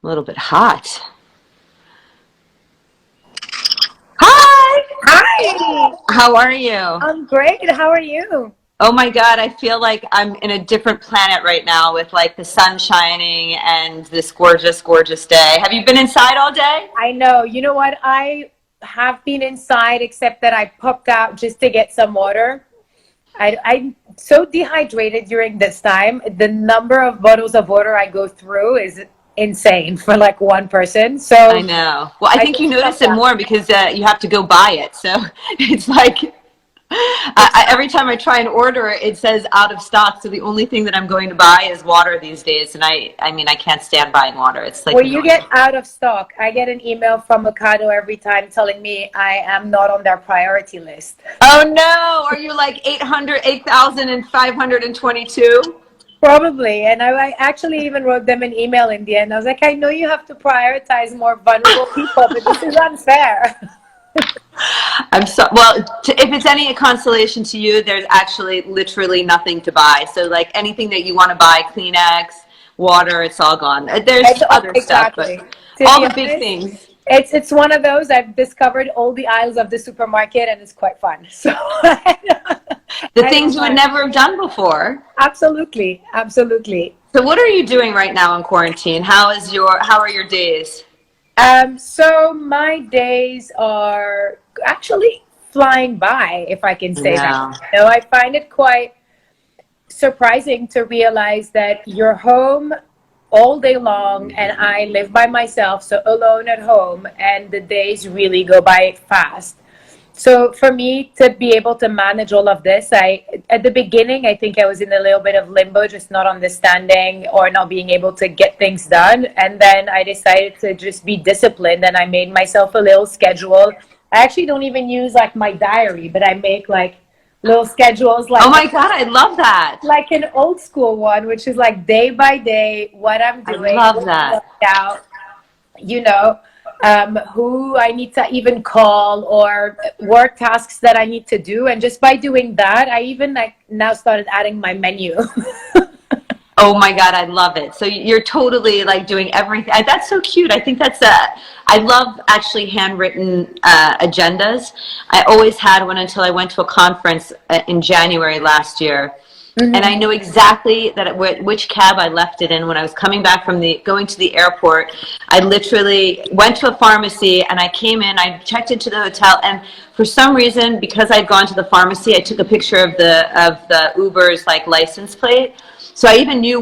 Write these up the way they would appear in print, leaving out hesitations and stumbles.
A little bit hot. Hi! Hi, How are you? I'm great. How are you? Oh my God, I feel like I'm in a different planet right now with like the sun shining and this gorgeous, gorgeous day. Have you been inside all day? I know. You know what? I have been inside, except that I popped out just to get some water. I'm so dehydrated during this time. The number of bottles of water I go through is insane for like one person. I So know. Well, I I think you just notice popped it out. more because you have to go buy it. So it's like every time I try and order it, it says out of stock. So the only thing that I'm going to buy is water these days. And I mean, I can't stand buying water. It's like When you get annoying. out of stock, I get an email from Ocado every time telling me I am not on their priority list. Oh no, are you like 800, 8,522? Probably. And I actually even wrote them an email in the end. I was like, I know you have to prioritize more vulnerable people, but this is unfair. I'm so well. If it's any consolation to you, there's actually literally nothing to buy. So like anything that you want to buy, Kleenex, water, it's all gone. There's other stuff, but Exactly. To all be the big honest, things, it's one of those I've discovered all the aisles of the supermarket and it's quite fun. So the I things don't you would mind. never have done before. Absolutely. Absolutely. So what are you doing right now in quarantine? How are your days? So my days are actually flying by, if I can say that. Yeah. I find it quite surprising to realize that you're home all day long and I live by myself, so alone at home, and the days really go by fast. So for me to be able to manage all of this, I at the beginning I think I was in a little bit of limbo, just not understanding or not being able to get things done. And then I decided to just be disciplined and I made myself a little schedule. I actually don't even use like my diary, but I make like little schedules Oh my God, I love that. like an old school one, which is like day by day, what I'm I doing, love what's that. left out, you know, who I need to even call or work tasks that I need to do. And just by doing that, I even like now started adding my menu. Oh my God, I love it. So you're totally like doing everything. That's so cute. I think I love actually handwritten agendas. I always had one until I went to a conference in January last year. And I know exactly which cab I left it in when I was coming back from going to the airport. I literally went to a pharmacy and I came in, I checked into the hotel, and for some reason, because I'd gone to the pharmacy, I took a picture of the Uber's like license plate. So I even knew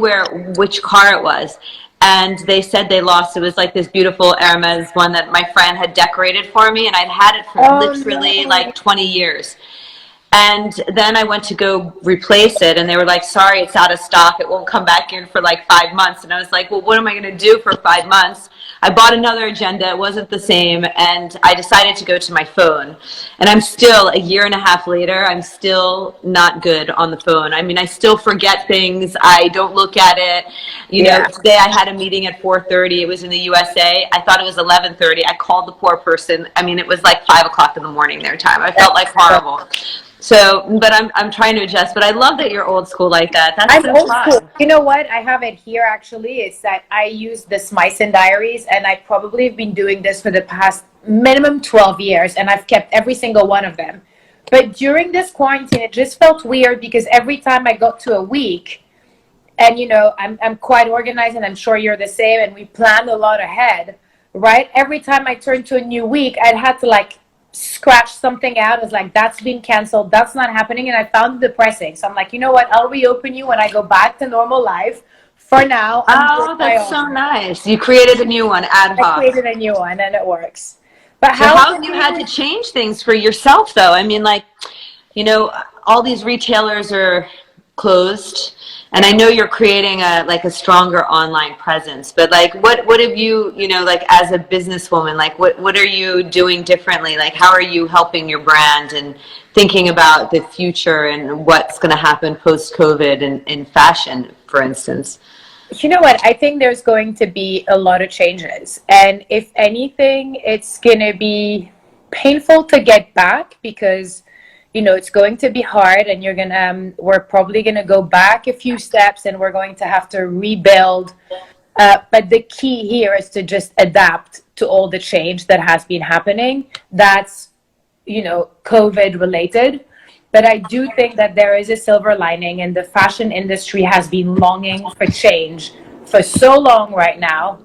which car it was. And they said they lost. It was like this beautiful Hermes one that my friend had decorated for me, and I'd had it for Oh literally no. like 20 years. And then I went to go replace it, and they were like, sorry, it's out of stock. It won't come back in for like 5 months. And I was like, well, what am I going to do for 5 months? I bought another agenda. It wasn't the same. And I decided to go to my phone. And I'm still, a year and a half later, I'm still not good on the phone. I mean, I still forget things. I don't look at it. You know, Yeah. today I had a meeting at 4:30. It was in the USA. I thought it was 11:30. I called the poor person. I mean, it was like 5 o'clock in the morning their time. I felt like horrible. So, but I'm trying to adjust. But I love that you're old school like that. That's I'm so old school. fun. You know what? I have it here actually. It's that I use the Smyson diaries, and I probably have been doing this for the past minimum 12 years, and I've kept every single one of them. But during this quarantine, it just felt weird because every time I got to a week, and I'm quite organized, and I'm sure you're the same, and we planned a lot ahead, right? Every time I turned to a new week, I'd had to like scratch something out. I was like, that's been canceled, that's not happening, and I found it depressing. So I'm like, you know what, I'll reopen you when I go back to normal life. For now, I'm doing Oh, my that's so own. nice. You created a new one ad I hoc. created a new one and it works. But So how how have have you had to you? change things for yourself though? I mean, like, you know, all these retailers are closed, and I know you're creating a stronger online presence, but like what have you, like as a businesswoman, like what are you doing differently? Like how are you helping your brand and thinking about the future and what's going to happen post COVID in fashion, for instance? You know what? I think there's going to be a lot of changes. And if anything, it's going to be painful to get back because, it's going to be hard and we're probably going to go back a few steps and we're going to have to rebuild But the key here is to just adapt to all the change that has been happening. That's, COVID related. But I do think that there is a silver lining, and the fashion industry has been longing for change for so long right now.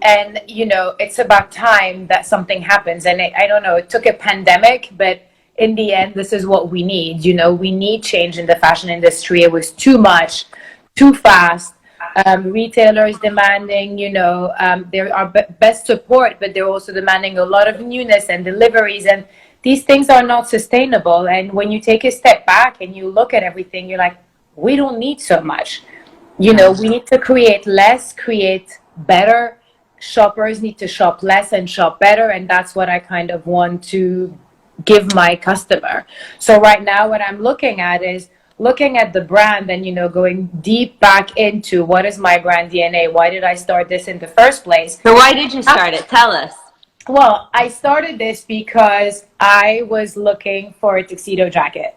And, it's about time that something happens. And I don't know, it took a pandemic, but in the end, this is what we need. We need change in the fashion industry. It was too much, too fast. Retailers demanding, there are best support, but they're also demanding a lot of newness and deliveries. And these things are not sustainable. And when you take a step back and you look at everything, you're like, we don't need so much. We need to create less, create better. Shoppers need to shop less and shop better. And that's what I kind of want to give my customer. So right now, what I'm looking at is looking at the brand and, going deep back into what is my brand DNA? Why did I start this in the first place? So why did you start it? Tell us. Well, I started this because I was looking for a tuxedo jacket.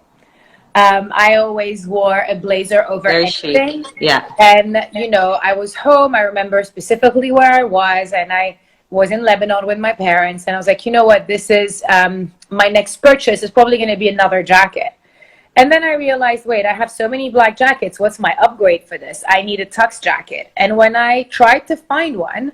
I always wore a blazer over everything. Yeah. And, I was home. I remember specifically where I was, and I was in Lebanon with my parents. And I was like, you know what? This is my next purchase is probably going to be another jacket. And then I realized, wait, I have so many black jackets. What's my upgrade for this? I need a tux jacket. And when I tried to find one,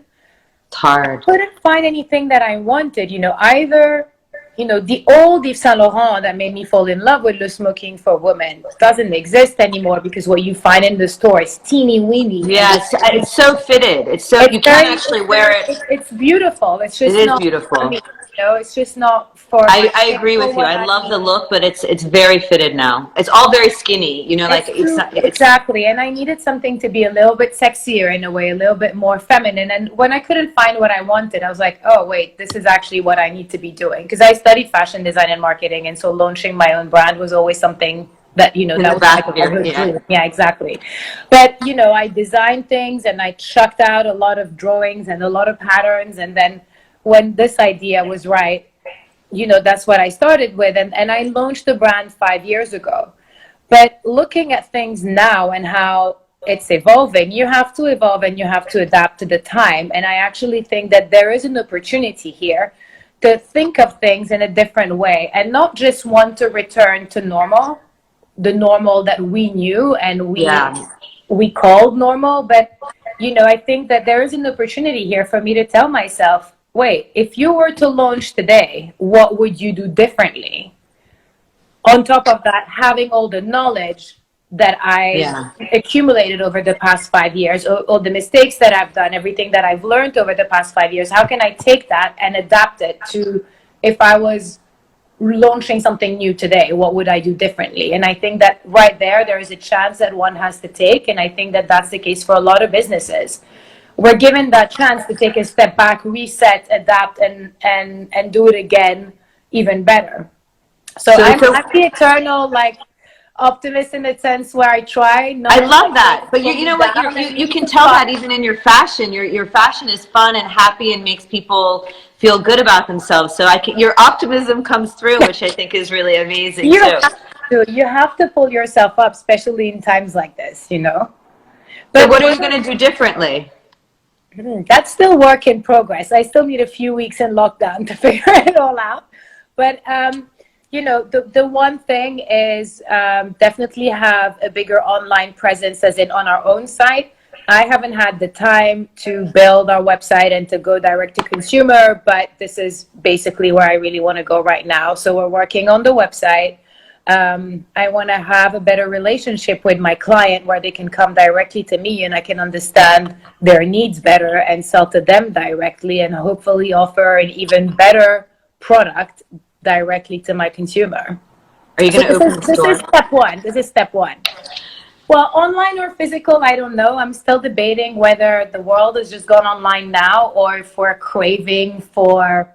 it's hard. I couldn't find anything that I wanted, either, the old Yves Saint Laurent that made me fall in love with Le Smoking for Women doesn't exist anymore, because what you find in the store is teeny weeny. Yeah, it's so fitted. You can't actually wear it. It's beautiful. It's just not beautiful. For me, it's just not for I agree with you. I love the look, but it's very fitted now. It's all very skinny, exactly. And I needed something to be a little bit sexier in a way, a little bit more feminine. And when I couldn't find what I wanted, I was like, oh wait, this is actually what I need to be doing. Because I studied fashion design and marketing, and so launching my own brand was always something that, that was like a dream. Yeah, exactly. But, I designed things and I chucked out a lot of drawings and a lot of patterns. And then when this idea was right, that's what I started with. And I launched the brand 5 years ago. But looking at things now and how it's evolving, you have to evolve and you have to adapt to the time. And I actually think that there is an opportunity here to think of things in a different way, and not just want to return to normal, the normal that we knew and we called normal. But, I think that there is an opportunity here for me to tell myself, wait, if you were to launch today, what would you do differently? On top of that, having all the knowledge that I accumulated over the past 5 years, all the mistakes that I've done, everything that I've learned over the past 5 years, how can I take that and adapt it to, if I was launching something new today, what would I do differently? And I think that right there is a chance that one has to take. And I think that that's the case for a lot of businesses. We're given that chance to take a step back, reset, adapt, and do it again even better. So I'm the eternal optimist in the sense where I try. I love that, but you know what? You can tell that even in your fashion. Your fashion is fun and happy and makes people feel good about themselves. So your optimism comes through, which I think is really amazing too. You have to pull yourself up, especially in times like this. But so what are you going to do differently? That's still work in progress. I still need a few weeks in lockdown to figure it all out. But the one thing is definitely have a bigger online presence, as in on our own site. I haven't had the time to build our website and to go direct to consumer, but this is basically where I really want to go right now. So we're working on the website. I want to have a better relationship with my client where they can come directly to me and I can understand their needs better and sell to them directly, and hopefully offer an even better product directly to my consumer. Are you going to open the store? This is step one. Well, online or physical, I don't know. I'm still debating whether the world has just gone online now, or if we're craving for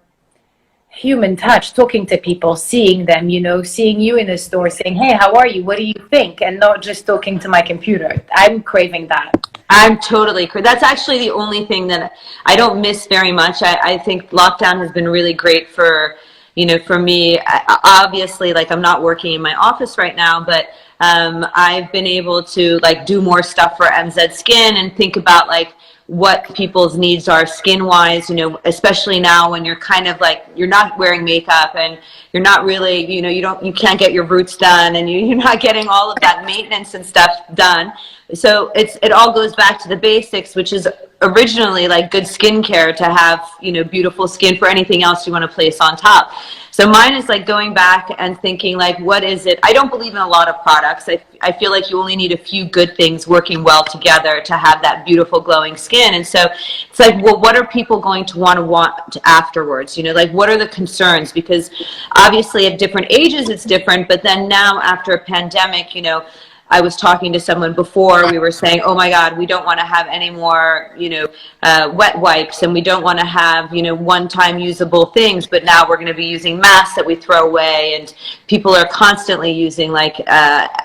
human touch, talking to people, seeing them, seeing you in a store, saying, hey, how are you? What do you think? And not just talking to my computer. I'm craving that. I'm totally crazy. That's actually the only thing that I don't miss very much. I think lockdown has been really great for me. Obviously, I'm not working in my office right now, but I've been able to do more stuff for MZ Skin and think about what people's needs are skin wise, you know, especially now when you're kind of like, you're not wearing makeup and you're not really, you know, you can't get your roots done, and you're not getting all of that maintenance and stuff done. So it all goes back to the basics, which is originally like good skincare to have, you know, beautiful skin for anything else you want to place on top. So mine is like going back and thinking like, what is it? I don't believe in a lot of products. I feel like you only need a few good things working well together to have that beautiful glowing skin. And so it's like, well, what are people going to want afterwards? You know, like what are the concerns? Because obviously at different ages it's different, but then now after a pandemic, you know, I was talking to someone before, we were saying, oh my God, we don't want to have any more, you know, wet wipes, and we don't want to have, you know, one-time usable things, but now we're going to be using masks that we throw away, and people are constantly using like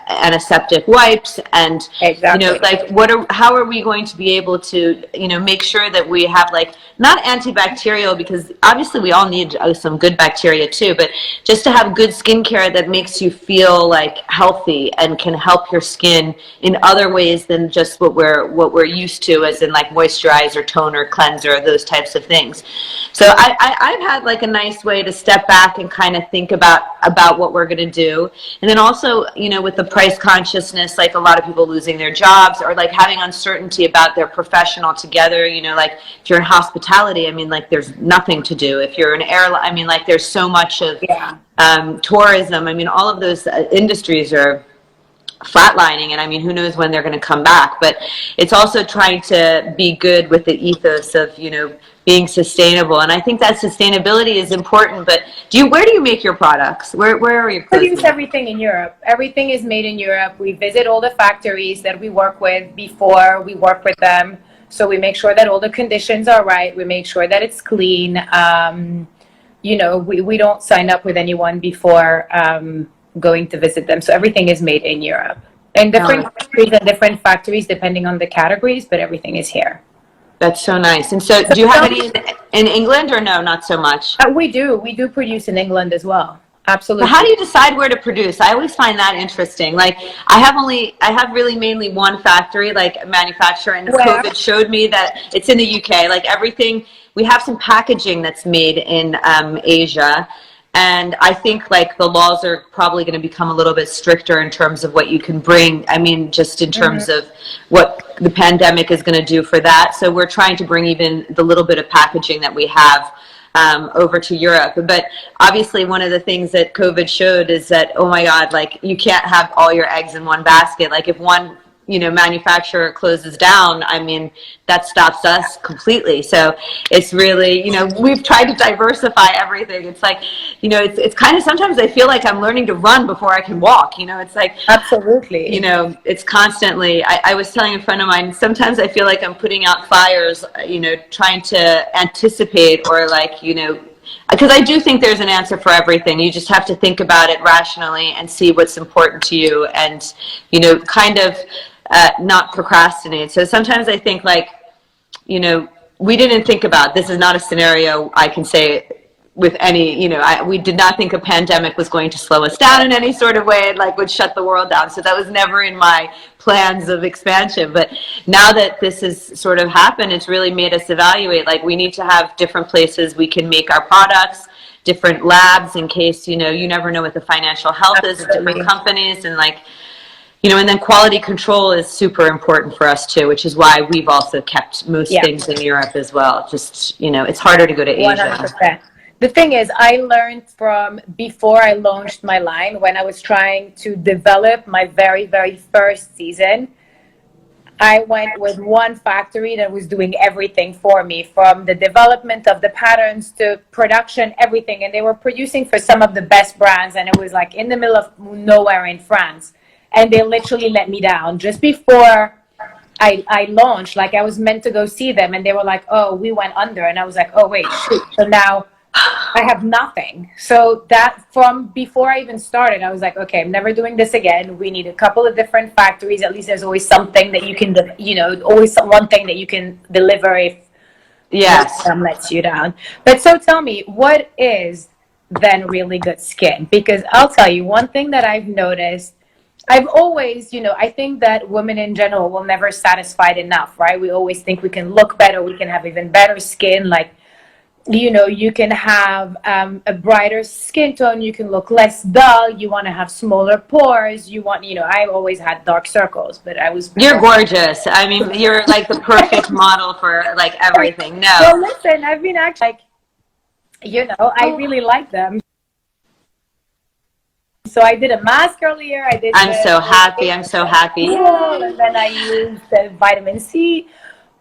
antiseptic wipes, and, Exactly. you know, like how are we going to be able to, you know, make sure that we have like, not antibacterial, because obviously we all need some good bacteria too, but just to have good skincare that makes you feel like healthy and can help your skin in other ways than just what we're used to, as in like moisturizer, toner, cleanser, those types of things. So I've had like a nice way to step back and kind of think about what we're going to do. And then also, you know, with the price consciousness, like a lot of people losing their jobs or like having uncertainty about their profession altogether, you know, like if you're in hospitality, I mean, like there's nothing to do. If you're an airline, I mean, like there's so much of tourism. I mean, all of those industries are flatlining, and I mean, who knows when they're going to come back. But it's also trying to be good with the ethos of, you know, being sustainable, and I think that sustainability is important. But where do you make your products? Where are your clothes? Produce everything in Europe. Everything is made in Europe. We visit all the factories that we work with before we work with them, so we make sure that all the conditions are right. We make sure that it's clean. You know, we don't sign up with anyone before going to visit them. So everything is made in Europe, in different countries and different factories depending on the categories, but everything is here. That's so nice. And so do you have any in England, or no, not so much? We do produce in England as well. Absolutely. But how do you decide where to produce? I always find that interesting. Like I have really mainly one factory, like manufacturer, and COVID showed me that it's in the UK. Like everything, we have some packaging that's made in Asia. And I think like the laws are probably going to become a little bit stricter in terms of what you can bring. I mean, just in terms of what the pandemic is going to do for that. So we're trying to bring even the little bit of packaging that we have over to Europe. But obviously one of the things that COVID showed is that, oh my God, like you can't have all your eggs in one basket. Like if one, you know, manufacturer closes down, I mean, that stops us completely. So it's really, you know, we've tried to diversify everything. It's like, you know, it's kind of, sometimes I feel like I'm learning to run before I can walk, you know, it's like, absolutely, you know, it's constantly, I was telling a friend of mine, sometimes I feel like I'm putting out fires, you know, trying to anticipate, or like, you know, because I do think there's an answer for everything. You just have to think about it rationally and see what's important to you, and, you know, kind of not procrastinate. So sometimes I think like, you know, we didn't think about, this is not a scenario I can say with any, you know, we did not think a pandemic was going to slow us down in any sort of way, and like would shut the world down. So that was never in my plans of expansion. But now that this has sort of happened, it's really made us evaluate, like we need to have different places we can make our products, different labs, in case, you know, you never know what the financial health is of different companies, and like, you know, and then quality control is super important for us too, which is why we've also kept most things in Europe as well. Just, you know, it's harder to go to Asia. 100%. The thing is, I learned from before I launched my line, when I was trying to develop my very, very first season, I went with one factory that was doing everything for me, from the development of the patterns to production, everything. And they were producing for some of the best brands, and it was like in the middle of nowhere in France. And they literally let me down just before I launched. Like I was meant to go see them, and they were like, oh, we went under. And I was like, oh, wait, shoot. So now I have nothing. So that, from before I even started, I was like, okay, I'm never doing this again. We need a couple of different factories. At least there's always something that you can, you know, always one thing that you can deliver if one lets you down. But so tell me, what is then really good skin? Because I'll tell you, one thing that I've noticed I've always, I think that women in general will never satisfied enough, right? We always think we can look better, we can have even better skin. Like, you can have a brighter skin tone, you can look less dull, you want to have smaller pores, I've always had dark circles, but You're gorgeous. I mean, you're like the perfect model for like everything. No. Well, listen, I've been actually I really like them. So I did a mask earlier. I'm so happy. I'm so happy. And then I used the vitamin C.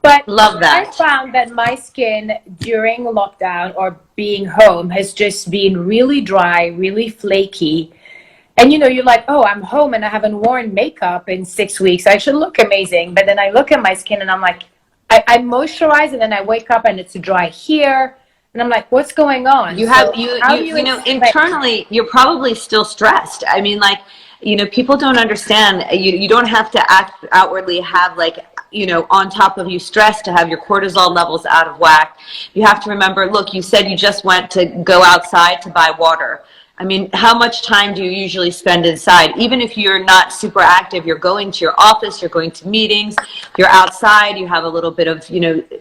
But love that. I found that my skin during lockdown or being home has just been really dry, really flaky. And you're like, oh, I'm home and I haven't worn makeup in 6 weeks. I should look amazing. But then I look at my skin and I'm like, I moisturize and then I wake up and it's dry here. And I'm like, what's going on? Internally, you're probably still stressed. I mean, like, people don't understand. You don't have to outwardly have like, on top of you stress to have your cortisol levels out of whack. You have to remember, look, you said you just went to go outside to buy water. I mean, how much time do you usually spend inside? Even if you're not super active, you're going to your office, you're going to meetings, you're outside, you have a little bit of,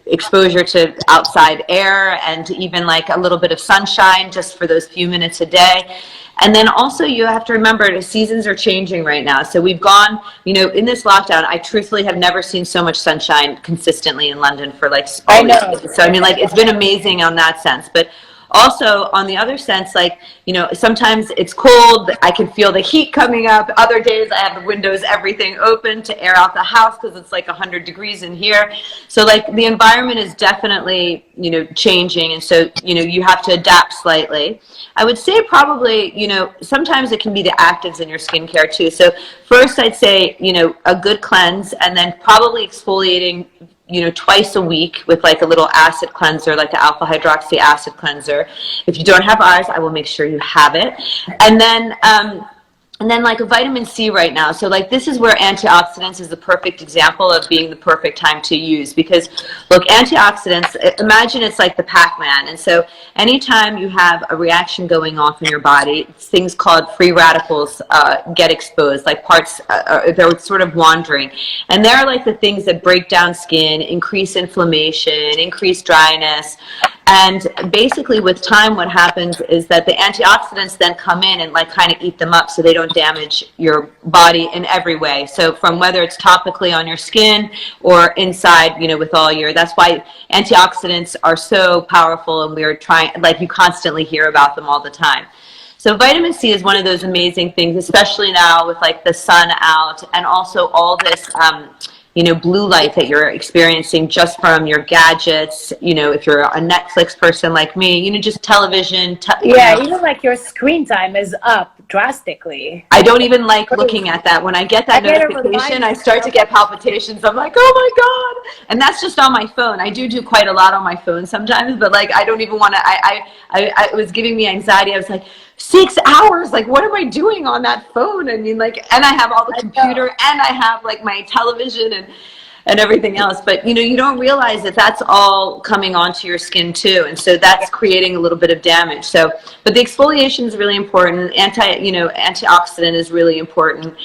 exposure to outside air and even like a little bit of sunshine just for those few minutes a day. And then also you have to remember the seasons are changing right now. So we've gone, in this lockdown, I truthfully have never seen so much sunshine consistently in London for like, I know. So I mean, like, it's been amazing on that sense. But also on the other sense, like, sometimes it's cold, I can feel the heat coming up. Other days I have the windows, everything open to air out the house because it's like 100 degrees in here. So like the environment is definitely, changing. And so, you have to adapt slightly. I would say probably, sometimes it can be the actives in your skincare too. So first I'd say, a good cleanse and then probably exfoliating twice a week with like a little acid cleanser, like the alpha hydroxy acid cleanser. If you don't have ours, I will make sure you have it. And then like a vitamin C right now. So like this is where antioxidants is the perfect example of being the perfect time to use, because look, antioxidants, imagine it's like the Pac-Man. And so anytime you have a reaction going off in your body, things called free radicals get exposed, like parts, they're sort of wandering. And they're like the things that break down skin, increase inflammation, increase dryness. And basically with time, what happens is that the antioxidants then come in and like kind of eat them up so they don't damage your body in every way. So from whether it's topically on your skin or inside, with all that's why antioxidants are so powerful, and we're trying, like, you constantly hear about them all the time. So vitamin C is one of those amazing things, especially now with like the sun out and also all this, blue light that you're experiencing just from your gadgets, if you're a Netflix person like me, just television. Even like your screen time is up drastically. I don't even like looking at that. When I get that notification, I start to get palpitations. I'm like, oh my God. And that's just on my phone. I do quite a lot on my phone sometimes, but like, I don't even want to, it was giving me anxiety. I was like, 6 hours, like, what am I doing on that phone? I mean, like, and I have all the computer and I have like my television and everything else, but you don't realize that that's all coming onto your skin too, and so that's creating a little bit of damage. So, but the exfoliation is really important. Antioxidant is really important.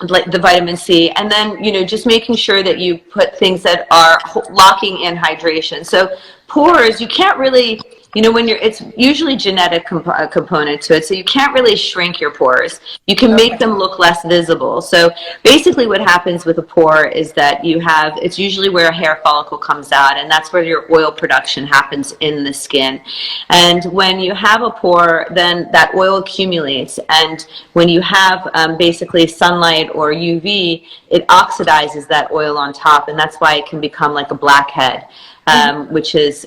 Like the vitamin C, and then just making sure that you put things that are locking in hydration. So pores, you can't really, when it's usually genetic component to it, so you can't really shrink your pores. You can make them look less visible. So basically what happens with a pore is that it's usually where a hair follicle comes out, and that's where your oil production happens in the skin. And when you have a pore, then that oil accumulates, and when you have basically sunlight or UV, it oxidizes that oil on top, and that's why it can become like a blackhead, which is,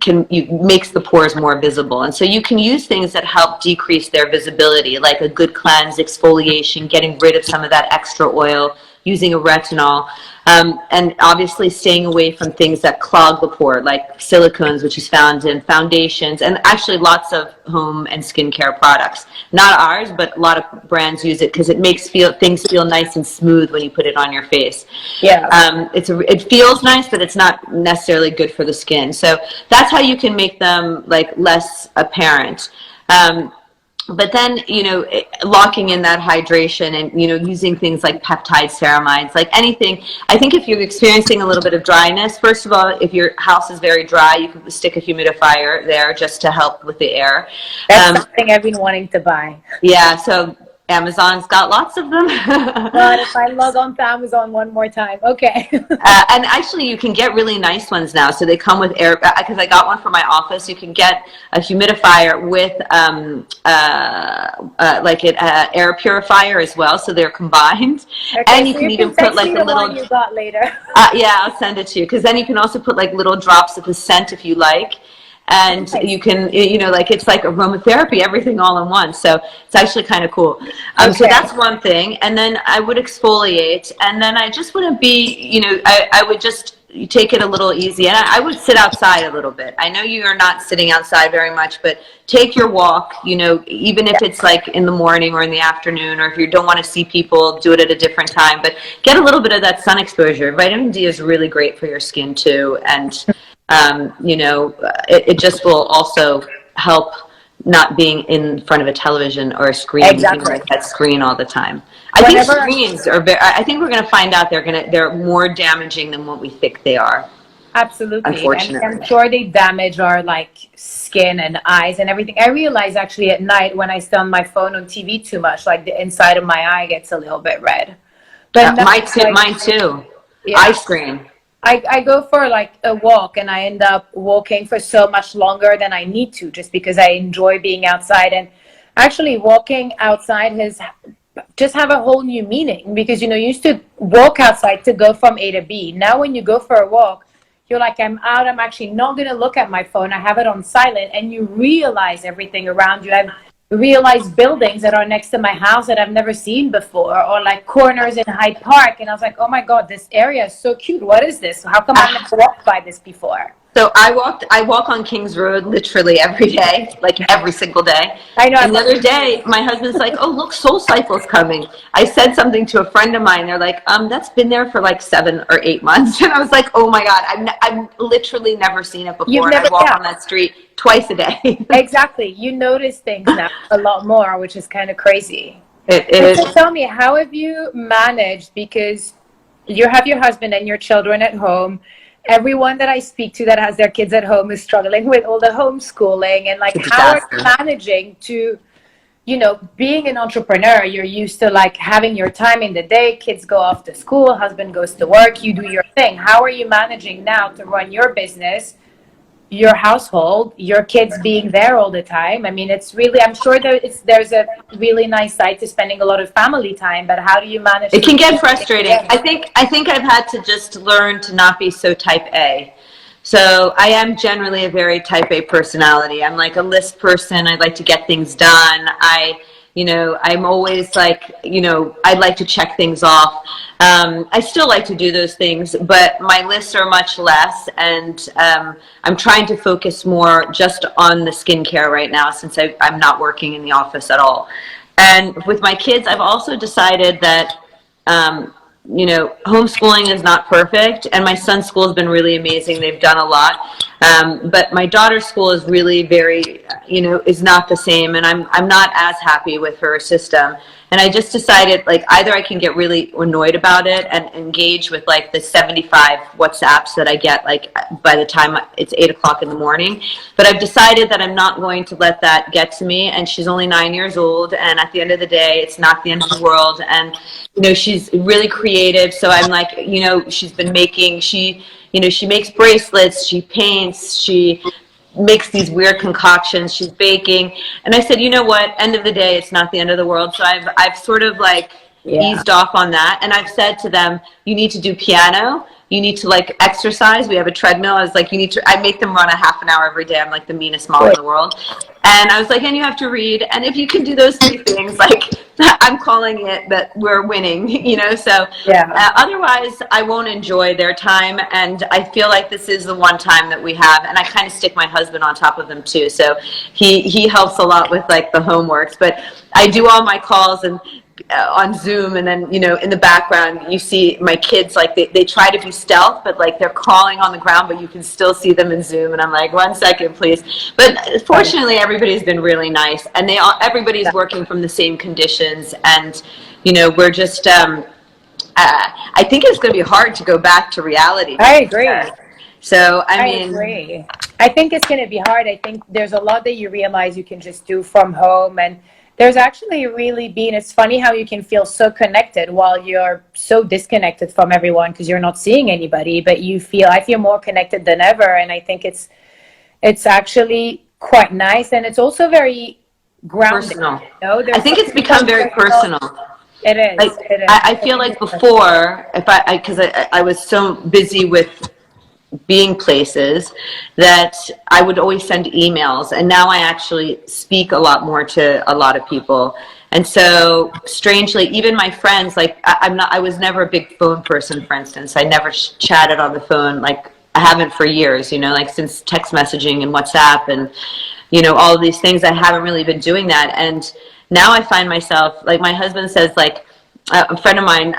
makes the pores more visible. And so you can use things that help decrease their visibility, like a good cleanse, exfoliation, getting rid of some of that extra oil, using a retinol, and obviously staying away from things that clog the pore, like silicones, which is found in foundations, and actually lots of home and skincare products. Not ours, but a lot of brands use it because it makes things feel nice and smooth when you put it on your face. Yeah. It feels nice, but it's not necessarily good for the skin. So that's how you can make them like less apparent. but then, locking in that hydration and, using things like peptide ceramides, like anything. I think if you're experiencing a little bit of dryness, first of all, if your house is very dry, you can stick a humidifier there just to help with the air. That's something I've been wanting to buy. Yeah, so Amazon's got lots of them. God, if I log on to Amazon one more time. Okay. And actually, you can get really nice ones now. So they come with air, because I got one for my office. You can get a humidifier with like an air purifier as well. So they're combined. Okay, And you so can you even can put like me a the one little. you got later. Yeah, I'll send it to you, because then you can also put like little drops of the scent if you like. And Nice. you can, like it's like aromatherapy, everything all in one. So it's actually kind of cool. So Okay. that's one thing. And then I would exfoliate. And then I just wouldn't be, I would just take it a little easy. And I would sit outside a little bit. I know you are not sitting outside very much, but take your walk, even if it's like in the morning or in the afternoon, or if you don't want to see people, do it at a different time. But get a little bit of that sun exposure. Vitamin D is really great for your skin too. And it just will also help not being in front of a television or a screen, Exactly. like that screen all the time. I think screens are I think we're going to find out they're more damaging than what we think they are. Absolutely. Unfortunately. And I'm sure they damage our like skin and eyes and everything. I realize actually at night when I stay on my phone on TV too much, like the inside of my eye gets a little bit red. But Mine too. Yeah. Eye strain. I go for like a walk and I end up walking for so much longer than I need to, just because I enjoy being outside. And actually walking outside has just have a whole new meaning, because you used to walk outside to go from A to B. Now when you go for a walk, you're like, I'm out, I'm actually not going to look at my phone, I have it on silent, and you realize everything around you. I've realized buildings that are next to my house that I've never seen before, or like corners in Hyde Park, and I was like, oh my god, this area is so cute, what is this, how come I've never walked by this before? So I walk on Kings Road literally every day, like every single day. I know. And the other day, my husband's like, "Oh, look, Soul Cycle's coming." I said something to a friend of mine. They're like, that's been there for like 7 or 8 months." And I was like, "Oh my God, I've literally never seen it before." And I walk on that street twice a day. Exactly. You notice things now a lot more, which is kind of crazy. It is. So tell me, how have you managed, because you have your husband and your children at home. Everyone that I speak to that has their kids at home is struggling with all the homeschooling, and like, how are you managing to, being an entrepreneur, you're used to like having your time in the day, kids go off to school, husband goes to work, you do your thing. How are you managing now to run your business, your household, your kids being there all the time? I mean, it's really, I'm sure there's a really nice side to spending a lot of family time, but how do you manage? It can get frustrating. I think I've had to just learn to not be so type A. So I am generally a very type A personality. I'm like a list person. I like to get things done. I'm always like, I'd like to check things off. I still like to do those things, but my lists are much less, and I'm trying to focus more just on the skincare right now, since I'm not working in the office at all. And with my kids, I've also decided that homeschooling is not perfect, and my son's school has been really amazing. They've done a lot. But my daughter's school is really very, is not the same, and I'm not as happy with her system. And I just decided, like, either I can get really annoyed about it and engage with like the 75 WhatsApps that I get, like, by the time it's 8 o'clock in the morning. But I've decided that I'm not going to let that get to me. And she's only 9 years old, and at the end of the day, it's not the end of the world. And she's really creative. So I'm like, she's been making, she makes bracelets, she paints, she makes these weird concoctions, she's baking. And I said, you know what, end of the day, it's not the end of the world. So I've sort of like eased off on that. And I've said to them, you need to do piano, you need to like exercise. We have a treadmill. I was like, I make them run a half an hour every day. I'm like the meanest mom in the world. And I was like, and you have to read. And if you can do those 3 things, like, I'm calling it that we're winning, so otherwise I won't enjoy their time. And I feel like this is the one time that we have, and I kind of stick my husband on top of them too. So he helps a lot with like the homeworks, but I do all my calls, and on Zoom, and then, in the background, you see my kids, like, they try to be stealth, but, like, they're crawling on the ground, but you can still see them in Zoom, and I'm like, 1 second, please. But fortunately, everybody's been really nice, and everybody's working from the same conditions, and, we're just, I think it's going to be hard to go back to reality. I agree. So, I agree. I think it's going to be hard. I think there's a lot that you realize you can just do from home. And there's actually it's funny how you can feel so connected while you're so disconnected from everyone because you're not seeing anybody, but I feel more connected than ever. And I think it's actually quite nice. And it's also very grounded. Personal. I think it's become very personal. It is. It is. I feel like before, because I was so busy with being places that I would always send emails, and now I actually speak a lot more to a lot of people. And so strangely, even my friends, like I was never a big phone person, for instance. I never chatted on the phone, like I haven't for years, like since text messaging and WhatsApp and all of these things. I haven't really been doing that. And now I find myself, like my husband says, like a friend of mine,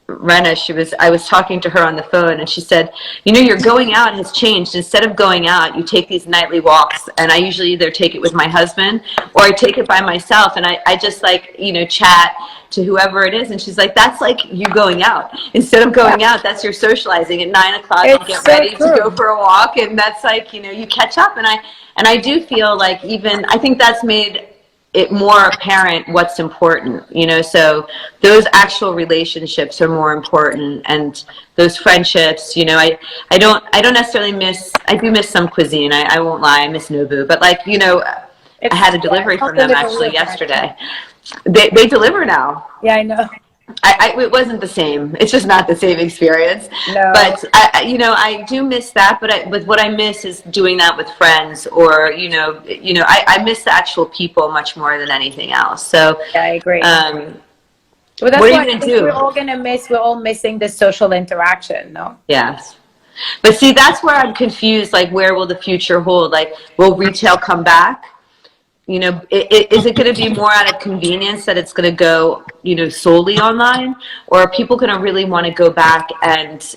Rena, I was talking to her on the phone, and she said, your going out has changed. Instead of going out, you take these nightly walks, and I usually either take it with my husband or I take it by myself, and I just like, chat to whoever it is. And she's like, that's like you going out. Instead of going out, that's your socializing. At 9 o'clock, you get ready to go for a walk, and that's like, you catch up. And I do feel like I think that's made it more apparent what's important, so those actual relationships are more important, and those friendships, I don't necessarily I do miss some cuisine. I won't lie, I miss Nobu, but like, I had a delivery from them actually yesterday. They deliver now. Yeah, I know. It wasn't the same. It's just not the same experience. No. But I do miss that. But what I miss is doing that with friends, or I miss the actual people much more than anything else. So yeah, I agree. Well, that's what are what you going to do? We're all gonna miss. We're all missing the social interaction. No. Yes. But see, that's where I'm confused. Like, where will the future hold? Like, will retail come back? Is it going to be more out of convenience that it's going to go, solely online, or are people going to really want to go back and,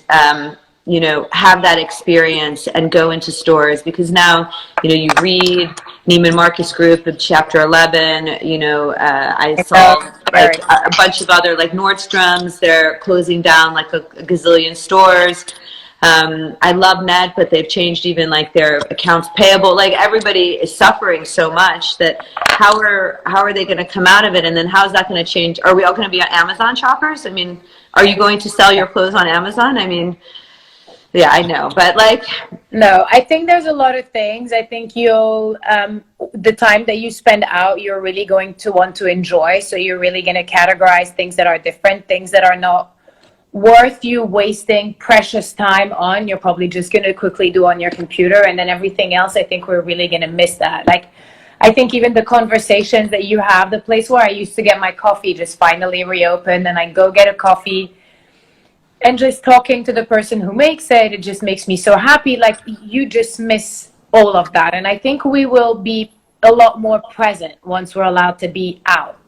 have that experience and go into stores? Because now, you read Neiman Marcus Group of Chapter 11, I saw like a bunch of other, like Nordstrom's, they're closing down like a gazillion stores. I love Net, but they've changed even like their accounts payable. Like everybody is suffering so much that how are they going to come out of it? And then how is that going to change? Are we all going to be Amazon shoppers? I mean, are you going to sell your clothes on Amazon? I mean, yeah, I know, but like. No, I think there's a lot of things. I think you'll, the time that you spend out, you're really going to want to enjoy. So you're really going to categorize things that are different, things that are not worth you wasting precious time on. You're probably just going to quickly do on your computer, and then everything else, I think we're really going to miss that. Like, I think even the conversations that you have, the place where I used to get my coffee just finally reopened, and I go get a coffee and just talking to the person who makes it, it just makes me so happy. Like, you just miss all of that. And I think we will be a lot more present once we're allowed to be out.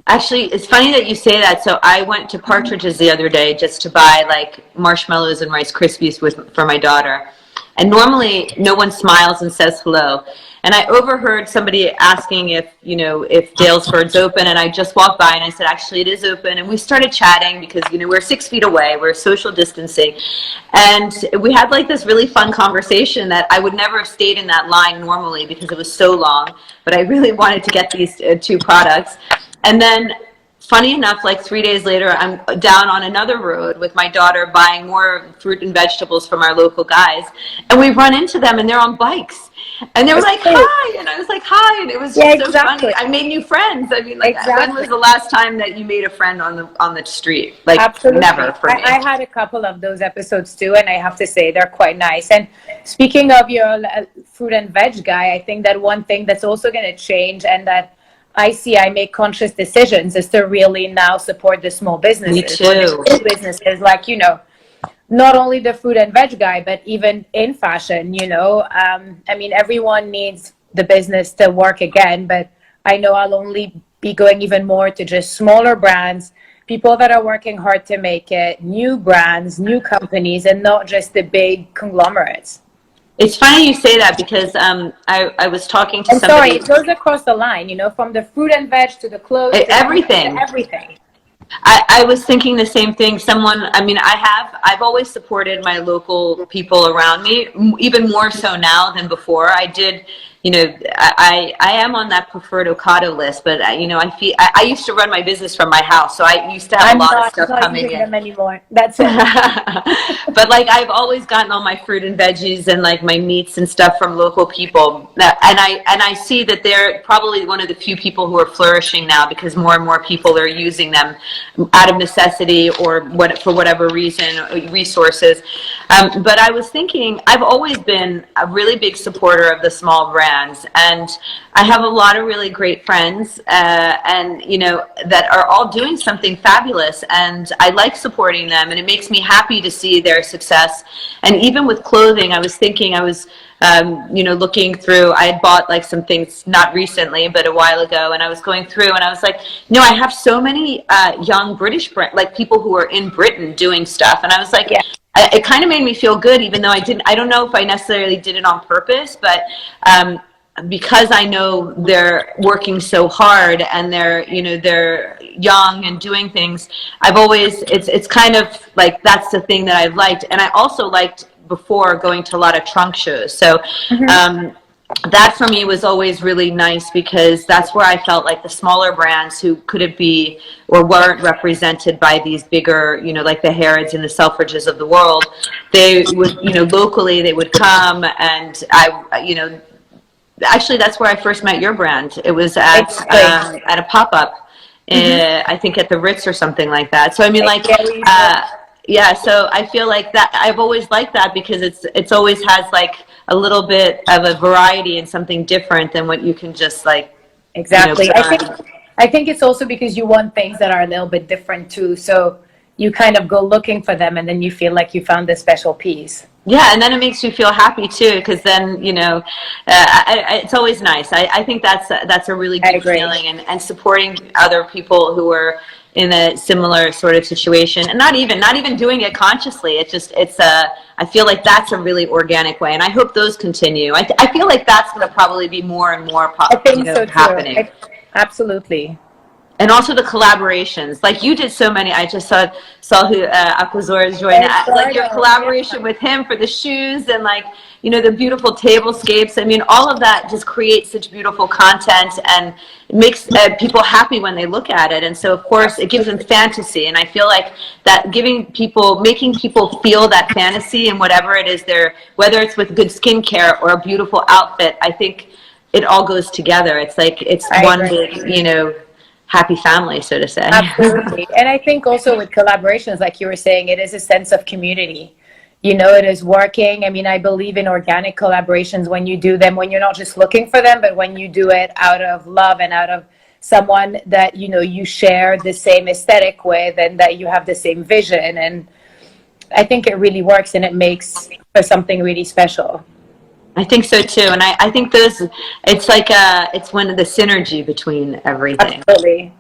Actually, it's funny that you say that. So I went to Partridge's the other day just to buy like marshmallows and Rice Krispies for my daughter. And normally no one smiles and says hello. And I overheard somebody asking if Dalesford's open, and I just walked by and I said, actually, it is open. And we started chatting because, we're 6 feet away, we're social distancing. And we had like this really fun conversation that I would never have stayed in that line normally because it was so long, but I really wanted to get these two products. And then, funny enough, like 3 days later, I'm down on another road with my daughter buying more fruit and vegetables from our local guys. And we run into them, and they're on bikes. And they were like, hi. And I was like, hi. And it was just so funny. I made new friends. I mean, like, when was the last time that you made a friend on the street? Like, absolutely. Never for me. I had a couple of those episodes, too, and I have to say they're quite nice. And speaking of your fruit and veg guy, I think that one thing that's also going to change, and that I make conscious decisions, is to really now support the small businesses. Me too. The businesses, like, not only the fruit and veg guy, but even in fashion, I mean, everyone needs the business to work again, but I know I'll only be going even more to just smaller brands, people that are working hard to make it, new brands, new companies, and not just the big conglomerates. It's funny you say that because I was talking to And sorry, somebody. it goes across the line, you know, from the fruit and veg to the clothes to the music to Everything. everything. I was thinking the same thing. I mean, I've always supported my local people around me, even more so now than before. I did, I am on that preferred Ocado list, but I used to run my business from my house, so I used to have a I'm lot of not stuff coming using in. them anymore. That's it. But like I've always gotten all my fruit and veggies and like my meats and stuff from local people. And I see that they're probably one of the few people who are flourishing now because more and more people are using them out of necessity or for whatever reason, resources. But I was thinking, I've always been a really big supporter of the small brands, and I have a lot of really great friends, and that are all doing something fabulous, and I like supporting them, and it makes me happy to see their success. And even with clothing, I was thinking, looking through, I had bought like some things not recently, but a while ago, and I was going through, and I was like, I have so many young British like people who are in Britain doing stuff, and I was like, Yeah. it kind of made me feel good, even though I don't know if I necessarily did it on purpose, but because I know they're working so hard and they're young and doing things. It's kind of like that's the thing that I've liked, and I also liked before going to a lot of trunk shows. So Mm-hmm. that for me was always really nice because that's where I felt like the smaller brands who couldn't be or weren't represented by these bigger, like the Harrods and the Selfridges of the world, they would, locally they would come, and actually that's where I first met your brand. It was Exactly. at a pop-up, Mm-hmm. I think at the Ritz or something like that. So I mean, like, Yeah, we used to. yeah. So I feel like that I've always liked that because it's always has like a little bit of a variety and something different than what you can just like, Exactly. put on. I think it's also because you want things that are a little bit different too. So you kind of go looking for them and then you feel like you found a special piece. Yeah, and then it makes you feel happy too, because then it's always nice. I think that's a really I good agree. feeling, and supporting other people who are in a similar sort of situation, and not even doing it consciously. I feel like that's a really organic way, and I hope those continue. I feel like that's going to probably be more and more I think so too. happening. Absolutely. And also the collaborations, like you did so many. I just saw who Aquazor joined. Like your Eduardo, yeah. collaboration with him for the shoes and like the beautiful tablescapes. I mean, all of that just creates such beautiful content and makes people happy when they look at it. And so of course it gives them fantasy. And I feel like that making people feel that fantasy and whatever it is, whether it's with good skincare or a beautiful outfit, I think it all goes together. It's like it's I one agree. big happy family, so to say. Absolutely. And I think also with collaborations, like you were saying, it is a sense of community. You know, it is working. I mean, I believe in organic collaborations when you do them, when you're not just looking for them, but when you do it out of love and out of someone that, you share the same aesthetic with and that you have the same vision. And I think it really works and it makes for something really special. I think so too, and I think it's like it's one of the synergy between everything. Absolutely.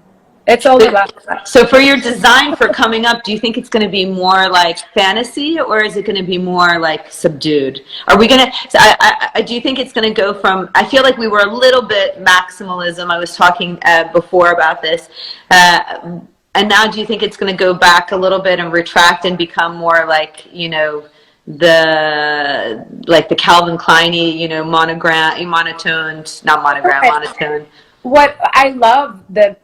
It's all about that. So for your design for coming up, do you think it's going to be more like fantasy, or is it going to be more like subdued? Are we going to? Do you think it's going to go from? I feel like we were a little bit maximalism. I was talking before about this, and now do you think it's going to go back a little bit and retract and become more like the Calvin Klein-y, monogram, monotoned, not monogram, monotone. What I love the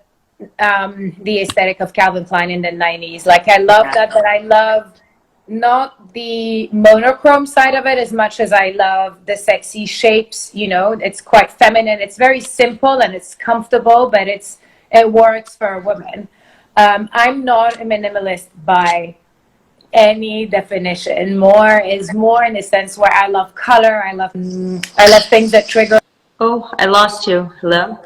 aesthetic of Calvin Klein in the 90s. Like I love that, but I love not the monochrome side of it as much as I love the sexy shapes. It's quite feminine. It's very simple and it's comfortable, but it works for a woman. I'm not a minimalist by any definition. More is more in a sense where I love color. I love things that trigger. Oh, I lost you. Hello?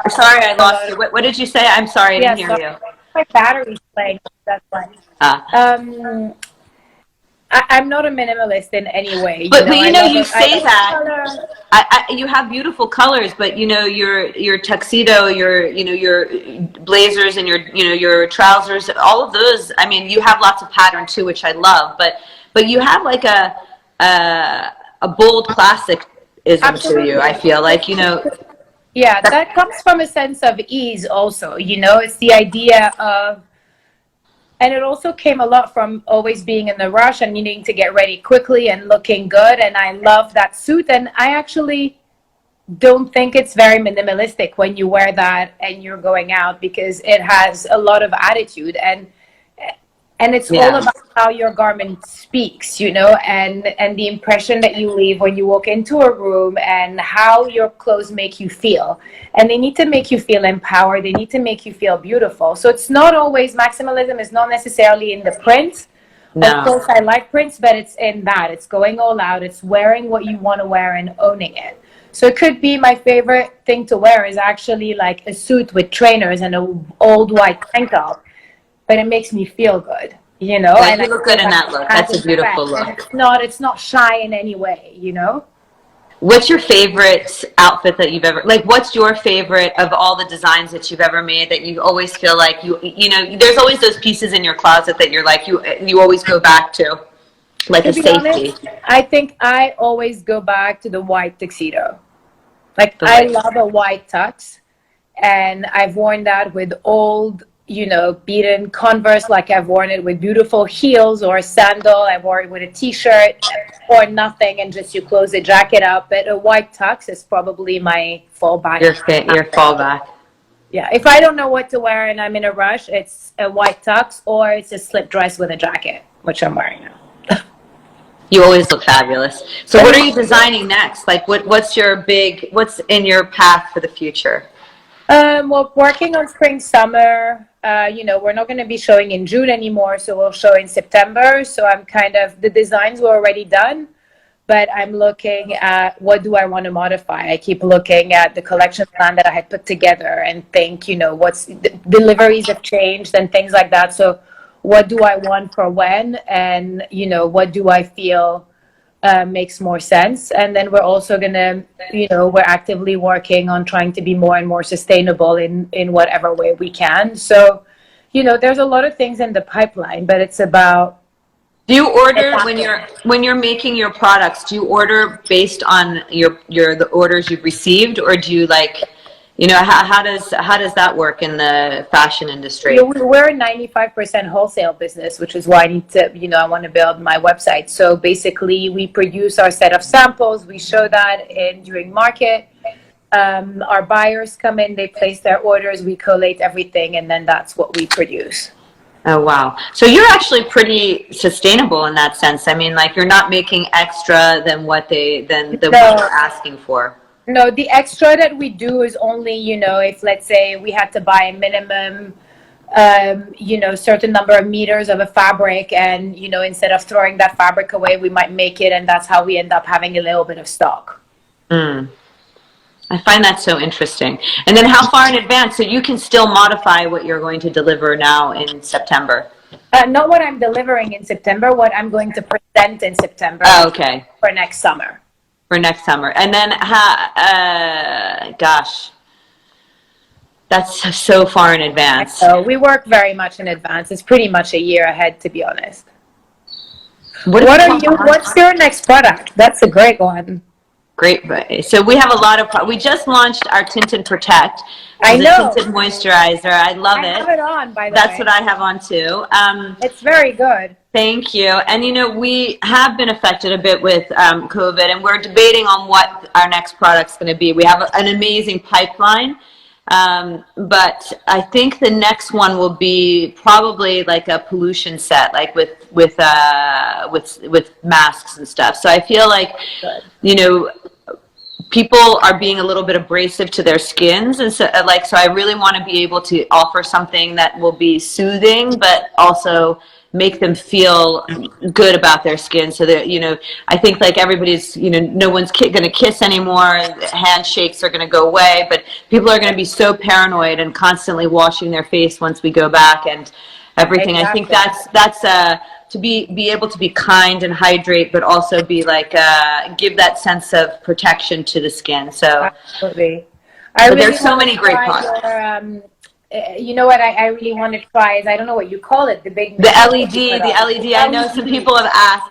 Sorry, I lost you. What did you say? I'm sorry, I didn't hear you. My battery's playing. That's why. Ah. Um, I'm not a minimalist in any way. You But know, you I know, love you it. I say love that. color. You have beautiful colors, but you know your tuxedo, your blazers, and your trousers, all of those. I mean, you have lots of pattern too, which I love. But you have like a bold classicism to you. I Absolutely. feel like, you know. Yeah, that comes from a sense of ease also, you know, it's the idea of, and it also came a lot from always being in a rush and needing to get ready quickly and looking good. And I love that suit. And I actually don't think it's very minimalistic when you wear that and you're going out, because it has a lot of attitude, and it's all Yeah. about how your garment speaks, you know, and the impression that you leave when you walk into a room, and how your clothes make you feel. And they need to make you feel empowered, they need to make you feel beautiful. So it's not always, maximalism is not necessarily in the prints. Of No. course I like prints, but it's in that it's going all out, it's wearing what you want to wear and owning it. So it could be, my favorite thing to wear is actually like a suit with trainers and an old white tank top, but it makes me feel good, you know, Yeah, and you I look feel good in like that it look. has That's a an beautiful effect, and look. it's not shy in any way, you know. What's your favorite outfit that you've ever, like, what's your favorite of all the designs that you've ever made that you always feel like you know, there's always those pieces in your closet that you're like, you always go back to, like To a be safety. honest, I think I always go back to the white tuxedo. Like, The I white. love a white tux, and I've worn that with old, you know, beaten Converse, like I've worn it with beautiful heels or a sandal. I wore it with a t-shirt or nothing, and just you close the jacket up. But a white tux is probably my fallback. Your fallback. Yeah, if I don't know what to wear and I'm in a rush, it's a white tux or it's a slip dress with a jacket, which I'm wearing now. You always look fabulous. So what are you designing next? Like what's in your path for the future? Well, working on spring, summer. You know, we're not going to be showing in June anymore, so we'll show in September. So I'm kind of, the designs were already done, but I'm looking at what do I want to modify. I keep looking at the collection plan that I had put together and think, you know, what's deliveries have changed and things like that. So what do I want for when, and you know, what do I feel makes more sense. And then we're also gonna, you know, we're actively working on trying to be more and more sustainable in whatever way we can. So, you know, there's a lot of things in the pipeline, but it's about Do you order adapting. when you're making your products, do you order based on your the orders you've received, or do you like, you know, how does that work in the fashion You know, industry? we're a 95% wholesale business, which is why I need to, you know, I want to build my website. So basically, we produce our set of samples, we show that in during market. Our buyers come in, they place their orders, we collate everything, and then that's what we produce. Oh, wow. So you're actually pretty sustainable in that sense. I mean, like you're not making extra than what No, they're asking for. no, the extra that we do is only, you know, if let's say we had to buy a minimum, you know, certain number of meters of a fabric, and, you know, instead of throwing that fabric away, we might make it, and that's how we end up having a little bit of stock. Mm. I find that so interesting. And then how far in advance? So you can still modify what you're going to deliver now in September. Not what I'm delivering in September, what I'm going to present in September Oh, okay. for next summer. For next summer. And then, gosh, that's so far in advance. So we work very much in advance. It's pretty much a year ahead, to be honest. What What if are you, what's your next product? That's a great one. Great. So we have a lot of, we just launched our Tint and Protect, which I is a know. tinted moisturizer. I love I have it. it on, by the That's way. what I have on too. It's very good. Thank you. And you know, we have been affected a bit with COVID, and we're debating on what our next product's going to be. We have an amazing pipeline, but I think the next one will be probably like a pollution set, like with masks and stuff. So I feel like, Good. you know, people are being a little bit abrasive to their skins, and so so I really want to be able to offer something that will be soothing but also make them feel good about their skin, so that, you know, I think like everybody's, you know, no one's going to kiss anymore, handshakes are going to go away, but people are going to be so paranoid and constantly washing their face once we go back and everything. I think Exactly. that's to be able to be kind and hydrate, but also be like give that sense of protection to the skin. So Absolutely. but there's so many great products. You know what I really want to try is, I don't know what you call it, the big The LED. I know some people have asked.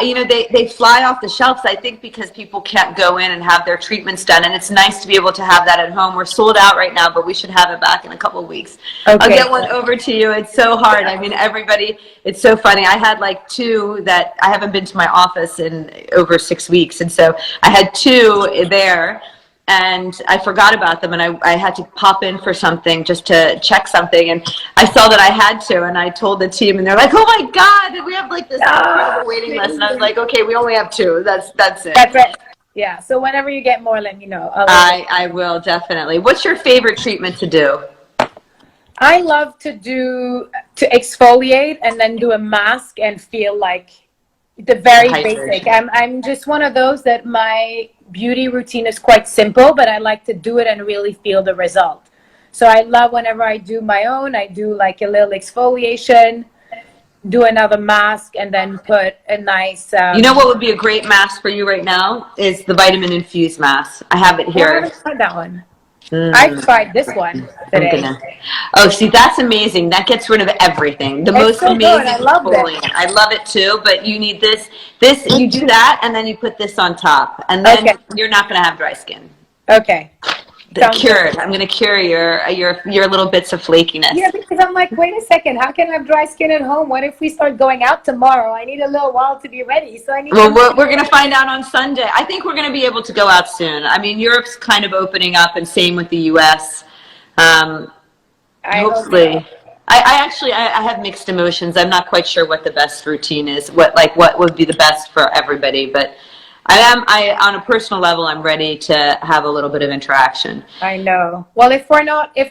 You know, they fly off the shelves, I think, because people can't go in and have their treatments done, and it's nice to be able to have that at home. We're sold out right now, but we should have it back in a couple of weeks. Okay. I'll get one over to you. It's so hard. I mean, everybody, it's so funny. I had like 2 that I haven't been to my office in over 6 weeks, and so I had 2 there. And I forgot about them, and I had to pop in for something just to check something, and I saw that I had to, and I told the team, and they're like, "Oh my God, we have like this incredible waiting list." And I was like, "Okay, we only have 2. That's it." That's it. Yeah. So whenever you get more, let me know. I will definitely. What's your favorite treatment to do? I love to exfoliate and then do a mask and feel like the very basic. I'm just one of those that my beauty routine is quite simple, but I like to do it and really feel the result. So I love whenever I do my own, I do like a little exfoliation, do another mask, and then put a nice you know what would be a great mask for you right now is the vitamin infused mask. I have it here. I haven't tried that one. I've tried this one today. Oh, see, that's amazing. That gets rid of everything. The most so amazing good. I love exfoliant. I love it too, but you need this. You do that, and then you put this on top, and then you're not going to have dry skin. Okay. Cured. I'm going to cure your little bits of flakiness. Yeah, because I'm like, wait a second, how can I have dry skin at home? What if we start going out tomorrow? I need a little while to be ready. So I need. Well, we're going to find out on Sunday. I think we're going to be able to go out soon. I mean, Europe's kind of opening up, and same with the U.S. Hopefully. I have mixed emotions. I'm not quite sure what the best routine is. What would be the best for everybody, but. On a personal level, I'm ready to have a little bit of interaction. I know. Well, if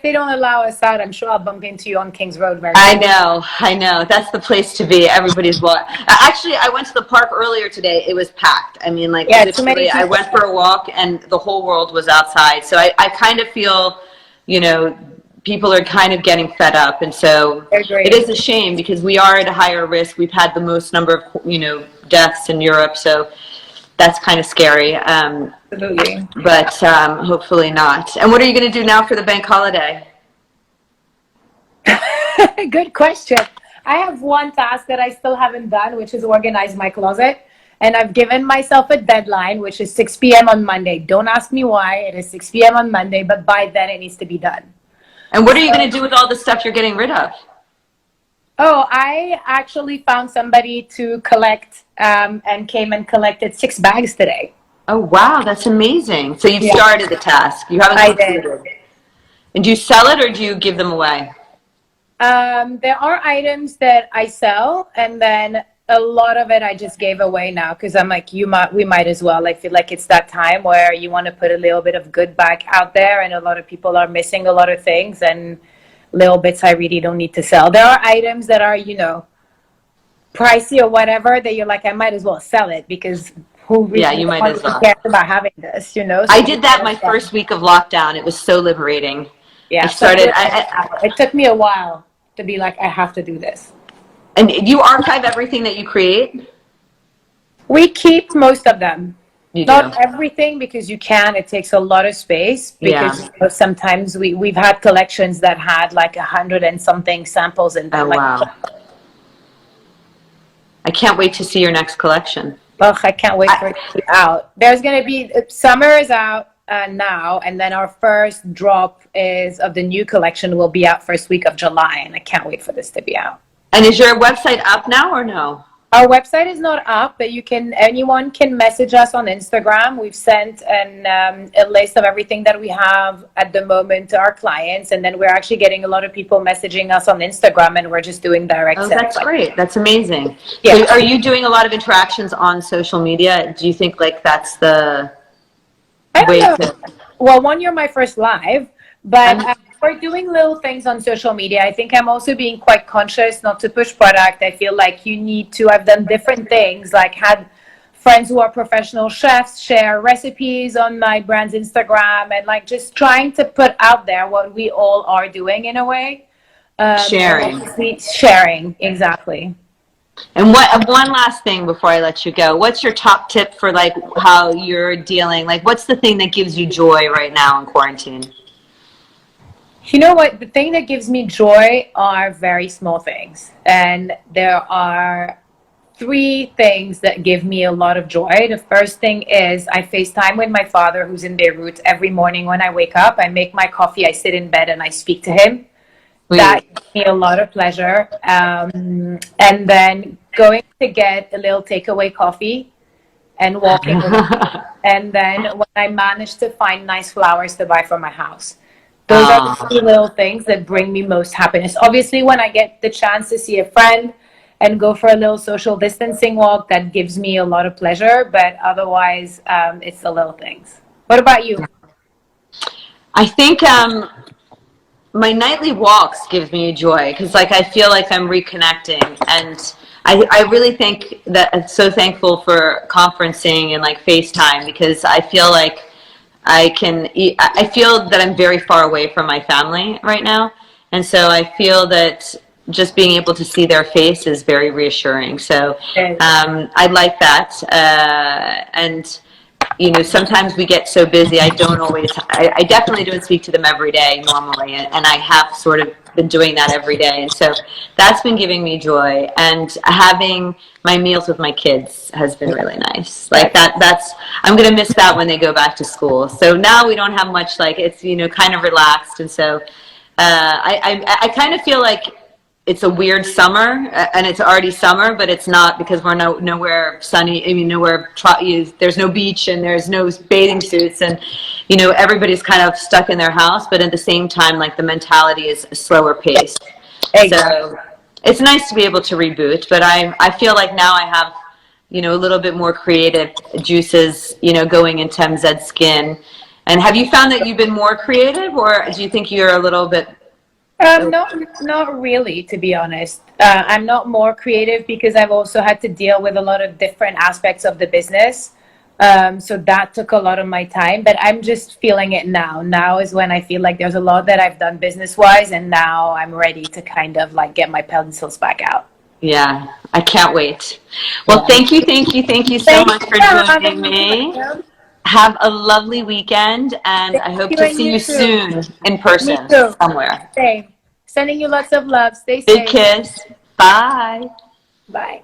they don't allow us out, I'm sure I'll bump into you on Kings Road very soon. I know. That's the place to be. Everybody's actually, I went to the park earlier today. It was packed. I mean, like, literally, I went for a walk and the whole world was outside. So I kind of feel, you know, people are kind of getting fed up. And so it is a shame because we are at a higher risk. We've had the most number of, you know, deaths in Europe. So that's kind of scary, absolutely. But hopefully not. And what are you going to do now for the bank holiday? Good question. I have one task that I still haven't done, which is organize my closet. And I've given myself a deadline, which is 6 p.m. on Monday. Don't ask me why. It is 6 p.m. on Monday, but by then it needs to be done. And what are you going to do with all the stuff you're getting rid of? Oh, I actually found somebody to collect and came and collected 6 bags today. Oh, wow. That's amazing. So you've started the task. You haven't completed it. And do you sell it or do you give them away? There are items that I sell, and then a lot of it I just gave away now because I'm like, we might as well. I feel like it's that time where you want to put a little bit of good back out there, and a lot of people are missing a lot of things, and little bits I really don't need to sell. There are items that are, you know, pricey or whatever that you're like, I might as well sell it because who really you might as well cares about having this, you know? So I did that my first week of lockdown. It was so liberating. Yeah, it took me a while to be like, I have to do this. And you archive everything that you create? We keep most of them. Not everything, because you can. It takes a lot of space because you know, sometimes we've had collections that had like 100 and something samples in them. Oh, wow. I can't wait to see your next collection. Ugh, I can't wait for it to be out. There's going to be, summer is out now, and then our first drop of the new collection will be out first week of July, and I can't wait for this to be out. And is your website up now or no? Our website is not up, but anyone can message us on Instagram. We've sent a list of everything that we have at the moment to our clients, and then we're actually getting a lot of people messaging us on Instagram, and we're just doing direct sales. That's great. That's amazing. Yeah. So are you doing a lot of interactions on social media? Do you think like that's the way to... Well, one, you're my first live, but we're doing little things on social media. I think I'm also being quite conscious not to push product. I feel like you need to have done different things, like had friends who are professional chefs share recipes on my brand's Instagram, and like just trying to put out there what we all are doing in a way. Sharing, exactly. And one last thing before I let you go. What's your top tip for like how you're dealing? Like, what's the thing that gives you joy right now in quarantine? You know what? The thing that gives me joy are very small things. And there are three things that give me a lot of joy. The first thing is I FaceTime with my father who's in Beirut every morning when I wake up. I make my coffee, I sit in bed and I speak to him. That Sweet. gives me a lot of pleasure. And then going to get a little takeaway coffee and walking around. And then when I manage to find nice flowers to buy for my house. Those are the Oh, three little things that bring me most happiness. Obviously, when I get the chance to see a friend and go for a little social distancing walk, that gives me a lot of pleasure. But otherwise, it's the little things. What about you? I think my nightly walks gives me joy because like I feel like I'm reconnecting, and I really think that I'm so thankful for conferencing and like FaceTime because I feel like I feel that I'm very far away from my family right now, and so I feel that just being able to see their face is very reassuring. So I like that, and you know, sometimes we get so busy. I don't always, I definitely don't speak to them every day normally. And I have sort of been doing that every day. And so that's been giving me joy. And having my meals with my kids has been really nice. Like I'm going to miss that when they go back to school. So now we don't have much, like, it's, you know, kind of relaxed. And so I kind of feel like it's a weird summer, and it's already summer, but it's not because we're nowhere sunny. I mean, there's no beach and there's no bathing suits, and you know everybody's kind of stuck in their house. But at the same time, like the mentality is a slower pace. So it's nice to be able to reboot. But I feel like now I have, you know, a little bit more creative juices, you know, going into MZ Skin. And have you found that you've been more creative, or do you think you're a little bit? Not really, to be honest. I'm not more creative because I've also had to deal with a lot of different aspects of the business. So that took a lot of my time, but I'm just feeling it now. Now is when I feel like there's a lot that I've done business-wise, and now I'm ready to kind of like get my pencils back out. Yeah, I can't wait. Well, Yeah. thank you so Thank much you for for joining having me, me. Maryam. Have a lovely weekend, and Thank I hope you, to and see you you too. soon in Me person too. somewhere. Same. Sending you lots of love. Stay Big safe. kiss. Bye. Bye.